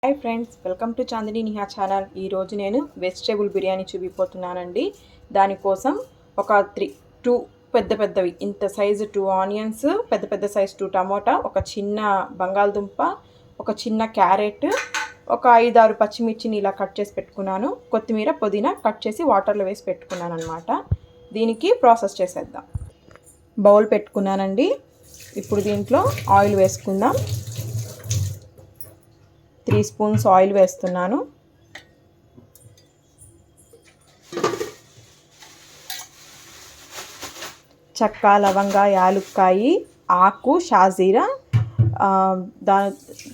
Hi friends, welcome to Chandini Niha channel. ఈరోజు నేను vegetable biryani చూపిపోతున్నానండి. దానికోసం ఒక 2 పెద్దవి ఇంత సైజు 2 ఆనియన్స్, పెద్ద సైజు 2 టమోటా, ఒక చిన్న బంగాళదుంప, ఒక చిన్న క్యారెట్, ఒక 5-6 పచ్చిమిర్చిని ఇలా కట్ చేసి పెట్టుకున్నాను. కొత్తిమీర, పుదీనా కట్ చేసి వాటర్లో వేసి పెట్టుకున్నాను అనమాట. దీనికి ప్రాసెస్ చేసేద్దాం. బౌల్ పెట్టుకున్నానండి. ఇప్పుడు దీంట్లో ఆయిల్ వేసుకుందాం. 3 స్పూన్స్ ఆయిల్ వేస్తున్నాను. చెక్క, లవంగ, యాలుక్కాయి, ఆకు, షాజీరా,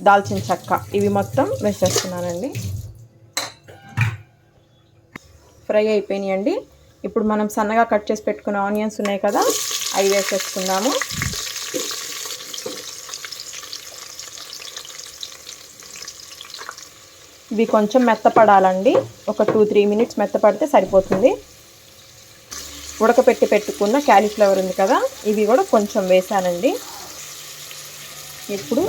దాల్చిన చెక్క ఇవి మొత్తం వేసేస్తున్నానండి. ఫ్రై అయిపోయినాయండి. ఇప్పుడు మనం సన్నగా కట్ చేసి పెట్టుకున్న ఆనియన్స్ ఉన్నాయి కదా, అవి వేసేసుకుందాము. ఇవి కొంచెం మెత్తపడాలండి. ఒక 2-3 మినిట్స్ మెత్తపడితే సరిపోతుంది. ఉడకపెట్టి పెట్టుకున్న క్యాలీఫ్లవర్ ఉంది కదా, ఇవి కూడా కొంచెం వేసానండి. ఇప్పుడు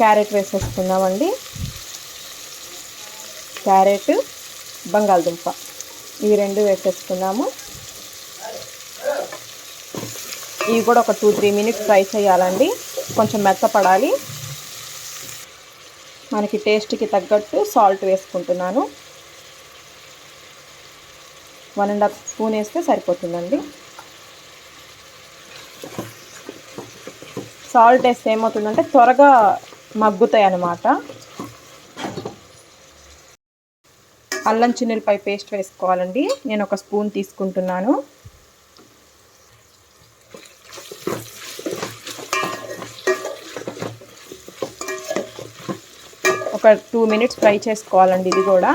క్యారెట్ వేసేసుకుందామండి. క్యారెట్, బంగాళదుంప ఇవి 2 వేసేసుకుందాము. ఇవి కూడా ఒక 2-3 మినిట్స్ ఫ్రై చేయాలండి. కొంచెం మెత్తపడాలి. మనకి టేస్ట్కి తగ్గట్టు సాల్ట్ వేసుకుంటున్నాను. 1.5 స్పూన్ వేస్తే సరిపోతుందండి. సాల్ట్ వేస్తే ఏమవుతుందంటే త్వరగా మగ్గుతాయి అన్నమాట. అల్లం చిన్నులపై పేస్ట్ వేసుకోవాలండి. నేను ఒక స్పూన్ తీసుకుంటున్నాను. ఒక 2 మినిట్స్ ఫ్రై చేసుకోవాలండి ఇది కూడా.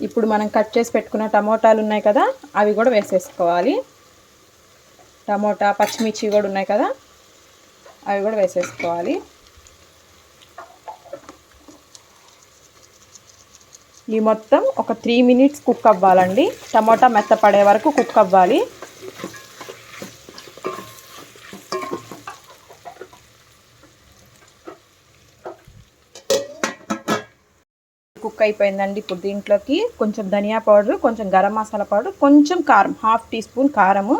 ఇప్పుడు మనం కట్ చేసి పెట్టుకున్న టమోటాలు ఉన్నాయి కదా, అవి కూడా వేసేసుకోవాలి. టమోటా, పచ్చిమిర్చి కూడా ఉన్నాయి కదా, అవి కూడా వేసేసుకోవాలి. ఈ మొత్తం ఒక 3 మినిట్స్ కుక్ అవ్వాలండి. టమోటా మెత్తపడే వరకు కుక్ అవ్వాలి. కుక్ అయిపోయిందండి. ఇప్పుడు దీంట్లోకి కొంచెం ధనియా పౌడర్, కొంచెం గరం మసాలా పౌడర్, కొంచెం కారం, 1/2 టీ స్పూన్ కారము.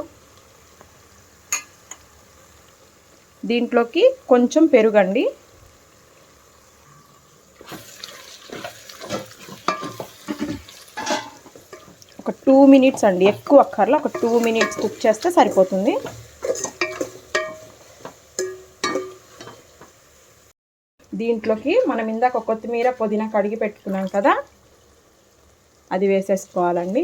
దీంట్లోకి కొంచెం పెరుగండి. ఒక 2 మినిట్స్ అండి, ఎక్కువ అక్కర్లా, ఒక 2 మినిట్స్ కుక్ చేస్తే సరిపోతుంది. దీంట్లోకి మనం ఇందాక కొత్తిమీర, పుదీనా కడిగి పెట్టుకున్నాం కదా, అది వేసేసుకోవాలండి.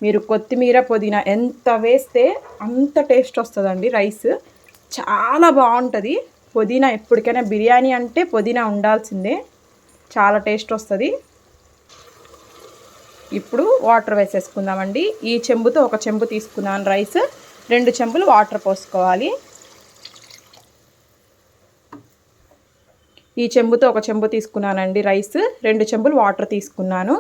మీరు కొత్తిమీర, పుదీనా ఎంత వేస్తే అంత టేస్ట్ వస్తుందండి. రైస్ చాలా బాగుంటుంది. పుదీనా ఎప్పటికైనా బిర్యానీ అంటే పుదీనా ఉండాల్సిందే, చాలా టేస్ట్ వస్తుంది. ఇప్పుడు వాటర్ వేసేసుకుందామండి. ఈ చెంబుతో ఒక చెంబు తీసుకున్నాను రైస్, 2 చెంబులు వాటర్ పోసుకోవాలి. ఈ చెంబుతో ఒక చెంబు తీసుకున్నానండి రైస్, 2 చెంబులు వాటర్ తీసుకున్నాను.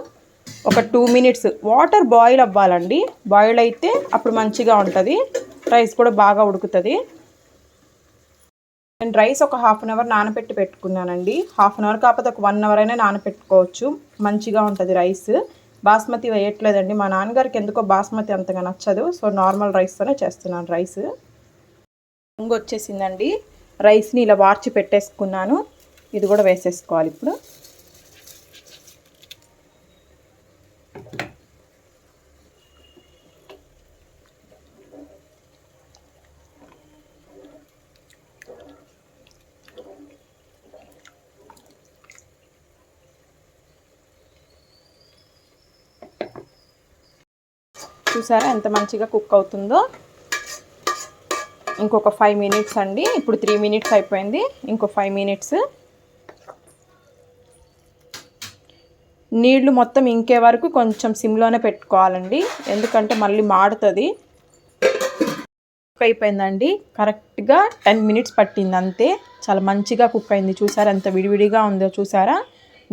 ఒక 2 మినిట్స్ వాటర్ బాయిల్ అవ్వాలండి. బాయిల్ అయితే అప్పుడు మంచిగా ఉంటుంది, రైస్ కూడా బాగా ఉడుకుతుంది. నేను రైస్ ఒక 1/2 అవర్ నానబెట్టి పెట్టుకున్నానండి. 1/2 అవర్ కాకపోతే ఒక 1 అవర్ అయినా నానబెట్టుకోవచ్చు, మంచిగా ఉంటుంది రైస్. బాస్మతి వేయట్లేదండి, మా నాన్నగారికి ఎందుకో బాస్మతి అంతగా నచ్చదు, సో నార్మల్ రైస్తోనే చేస్తున్నాను రైస్. పొంగు వచ్చేసిందండి. రైస్ని ఇలా వార్చి పెట్టేసుకున్నాను. ఇది కూడా వేసేసుకోవాలి ఇప్పుడు. చూసారా ఎంత మంచిగా కుక్ అవుతుందో. ఇంకొక 5 మినిట్స్ అండి. ఇప్పుడు 3 మినిట్స్ అయిపోయింది, ఇంకో 5 మినిట్స్. నీళ్లు మొత్తం ఇంకే వరకు కొంచెం సిమ్లోనే పెట్టుకోవాలండి, ఎందుకంటే మళ్ళీ మాడుతుంది. కుక్ అయిపోయిందండి. కరెక్ట్గా 10 మినిట్స్ పట్టింది అంతే. చాలా మంచిగా కుక్ అయింది. చూసారా ఎంత విడివిడిగా ఉందో చూసారా.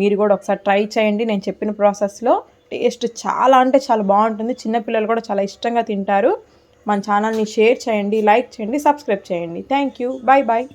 మీరు కూడా ఒకసారి ట్రై చేయండి నేను చెప్పిన ప్రాసెస్లో. టేస్ట్ చాలా అంటే చాలా బాగుంటుంది. చిన్నపిల్లలు కూడా చాలా ఇష్టంగా తింటారు. మన ఛానల్ని షేర్ చేయండి, లైక్ చేయండి, సబ్స్క్రైబ్ చేయండి. Thank you. Bye bye.